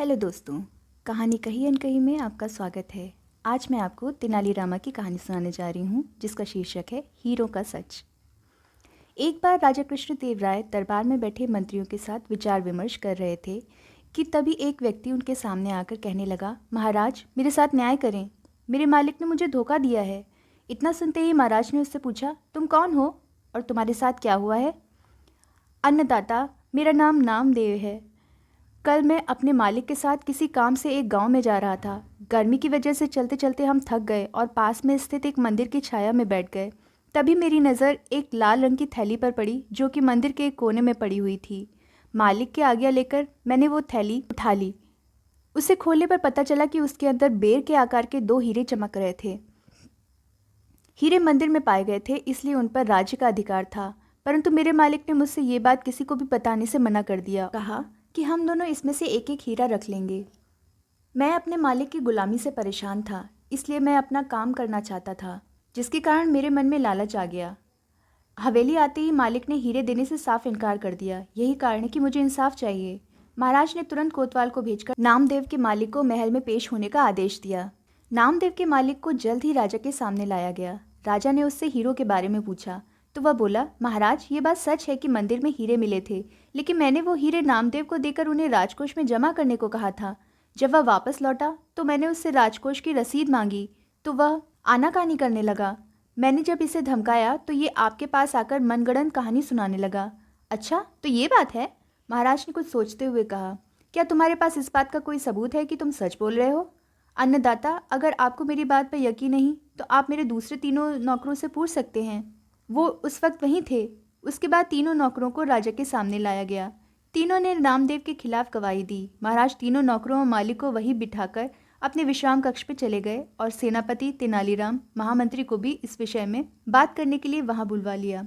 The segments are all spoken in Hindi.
हेलो दोस्तों, कहानी कही अनकही में आपका स्वागत है। आज मैं आपको तेनालीरामा की कहानी सुनाने जा रही हूँ, जिसका शीर्षक है हीरो का सच। एक बार राजा कृष्णदेव राय दरबार में बैठे मंत्रियों के साथ विचार विमर्श कर रहे थे कि तभी एक व्यक्ति उनके सामने आकर कहने लगा, महाराज मेरे साथ न्याय करें, मेरे मालिक ने मुझे धोखा दिया है। इतना सुनते ही महाराज ने उससे पूछा, तुम कौन हो और तुम्हारे साथ क्या हुआ है? अन्नदाता, मेरा नाम नामदेव है। कल मैं अपने मालिक के साथ किसी काम से एक गांव में जा रहा था। गर्मी की वजह से चलते चलते हम थक गए और पास में स्थित एक मंदिर की छाया में बैठ गए। तभी मेरी नज़र एक लाल रंग की थैली पर पड़ी, जो कि मंदिर के एक कोने में पड़ी हुई थी। मालिक की आज्ञा लेकर मैंने वो थैली उठा ली। उसे खोलने पर पता चला कि उसके अंदर बेर के आकार के 2 हीरे चमक रहे थे। हीरे मंदिर में पाए गए थे, इसलिए उन पर राज्य का अधिकार था। परंतु मेरे मालिक ने मुझसे ये बात किसी को भी बताने से मना कर दिया। कहा कि हम दोनों इसमें से एक एक हीरा रख लेंगे। मैं अपने मालिक की गुलामी से परेशान था, इसलिए मैं अपना काम करना चाहता था, जिसके कारण मेरे मन में लालच आ गया। हवेली आते ही मालिक ने हीरे देने से साफ इनकार कर दिया। यही कारण है कि मुझे इंसाफ चाहिए। महाराज ने तुरंत कोतवाल को भेजकर नामदेव के मालिक को महल में पेश होने का आदेश दिया। नामदेव के मालिक को जल्द ही राजा के सामने लाया गया। राजा ने उससे हीरो के बारे में पूछा तो वह बोला, महाराज ये बात सच है कि मंदिर में हीरे मिले थे, लेकिन मैंने वो हीरे नामदेव को देकर उन्हें राजकोष में जमा करने को कहा था। जब वह वापस लौटा तो मैंने उससे राजकोष की रसीद मांगी तो वह आनाकानी करने लगा। मैंने जब इसे धमकाया तो ये आपके पास आकर मनगढ़ंत कहानी सुनाने लगा। अच्छा, तो ये बात है? महाराज ने कुछ सोचते हुए कहा, क्या तुम्हारे पास इस बात का कोई सबूत है कि तुम सच बोल रहे हो? अन्नदाता, अगर आपको मेरी बात पर यकीन नहीं तो आप मेरे दूसरे तीनों नौकरों से पूछ सकते हैं। वो उस वक्त वहीं थे। उसके बाद तीनों नौकरों को राजा के सामने लाया गया। तीनों ने नामदेव के खिलाफ गवाही दी। महाराज तीनों नौकरों और मालिक को वहीं बिठाकर अपने विश्राम कक्ष पे चले गए और सेनापति तेनालीराम महामंत्री को भी इस विषय में बात करने के लिए वहां बुलवा लिया।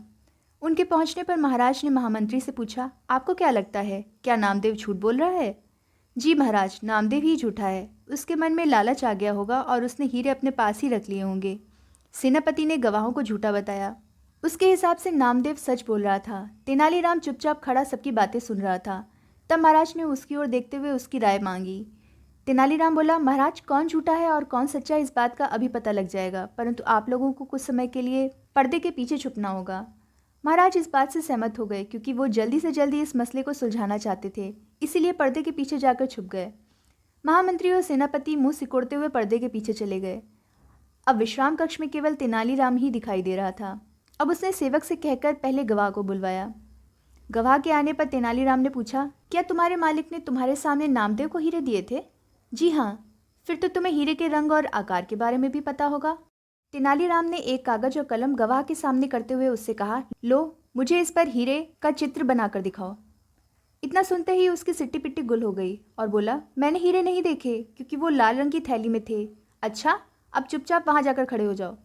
उनके पहुंचने पर महाराज ने महामंत्री से पूछा, आपको क्या लगता है, क्या नामदेव झूठ बोल रहा है? जी महाराज, नामदेव ही झूठा है। उसके मन में लालच आ गया होगा और उसने हीरे अपने पास ही रख लिए होंगे। सेनापति ने गवाहों को झूठा बताया। उसके हिसाब से नामदेव सच बोल रहा था। तेनालीराम चुपचाप खड़ा सबकी बातें सुन रहा था। तब महाराज ने उसकी ओर देखते हुए उसकी राय मांगी। तेनालीराम बोला, महाराज कौन झूठा है और कौन सच्चा इस बात का अभी पता लग जाएगा, परंतु आप लोगों को कुछ समय के लिए पर्दे के पीछे छुपना होगा। महाराज इस बात से सहमत हो गए, क्योंकि वो जल्दी से जल्दी इस मसले को सुलझाना चाहते थे, इसीलिए पर्दे के पीछे जाकर छुप गए। महामंत्री और सेनापति मुंह सिकोड़ते हुए पर्दे के पीछे चले गए। अब विश्राम कक्ष में केवल तेनालीराम ही दिखाई दे रहा था। अब उसने सेवक से कहकर पहले गवाह को बुलवाया। गवाह के आने पर तेनालीराम ने पूछा, क्या तुम्हारे मालिक ने तुम्हारे सामने नामदेव को हीरे दिए थे? जी हाँ। फिर तो तुम्हें हीरे के रंग और आकार के बारे में भी पता होगा। तेनालीराम ने एक कागज और कलम गवाह के सामने करते हुए उससे कहा, लो, मुझे इस पर हीरे का चित्र बनाकर दिखाओ। इतना सुनते ही उसकी सिट्टी पिट्टी गुल हो गई और बोला, मैंने हीरे नहीं देखे, क्योंकि वो लाल रंग की थैली में थे। अच्छा, अब चुपचाप वहां जाकर खड़े हो जाओ।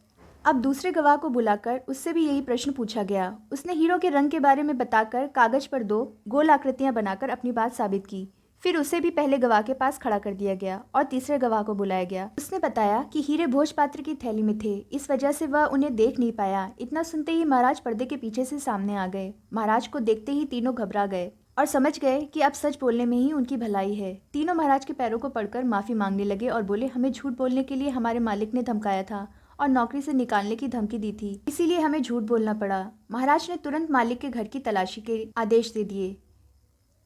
अब दूसरे गवाह को बुलाकर उससे भी यही प्रश्न पूछा गया। उसने हीरों के रंग के बारे में बताकर कागज पर 2 गोल आकृतियां बनाकर अपनी बात साबित की। फिर उसे भी पहले गवाह के पास खड़ा कर दिया गया और तीसरे गवाह को बुलाया गया। उसने बताया कि हीरे भोजपात्र की थैली में थे, इस वजह से वह उन्हें देख नहीं पाया। इतना सुनते ही महाराज पर्दे के पीछे से सामने आ गए। महाराज को देखते ही तीनों घबरा गए और समझ गए कि अब सच बोलने में ही उनकी भलाई है। तीनों महाराज के पैरों को पड़कर माफी मांगने लगे और बोले, हमें झूठ बोलने के लिए हमारे मालिक ने धमकाया था और नौकरी से निकालने की धमकी दी थी, इसीलिए हमें झूठ बोलना पड़ा। महाराज ने तुरंत मालिक के घर की तलाशी के आदेश दे दिए।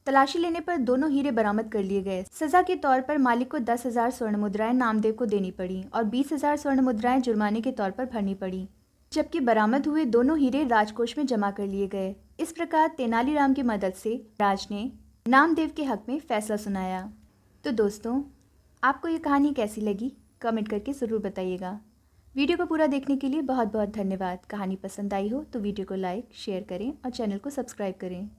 तलाशी लेने पर दोनों हीरे बरामद कर लिए गए। सजा के तौर पर मालिक को 10,000 स्वर्ण मुद्राएं नामदेव को देनी पड़ी और 20,000 स्वर्ण मुद्राएं जुर्माने के तौर पर भरनी पड़ी, जबकि बरामद हुए दोनों हीरे राजकोष में जमा कर लिए गए। इस प्रकार तेनालीराम की मदद से राज ने नामदेव के हक में फैसला सुनाया। तो दोस्तों, आपको ये कहानी कैसी लगी, कमेंट करके ज़रूर बताइएगा। वीडियो को पूरा देखने के लिए बहुत बहुत धन्यवाद। कहानी पसंद आई हो तो वीडियो को लाइक, शेयर करें और चैनल को सब्सक्राइब करें।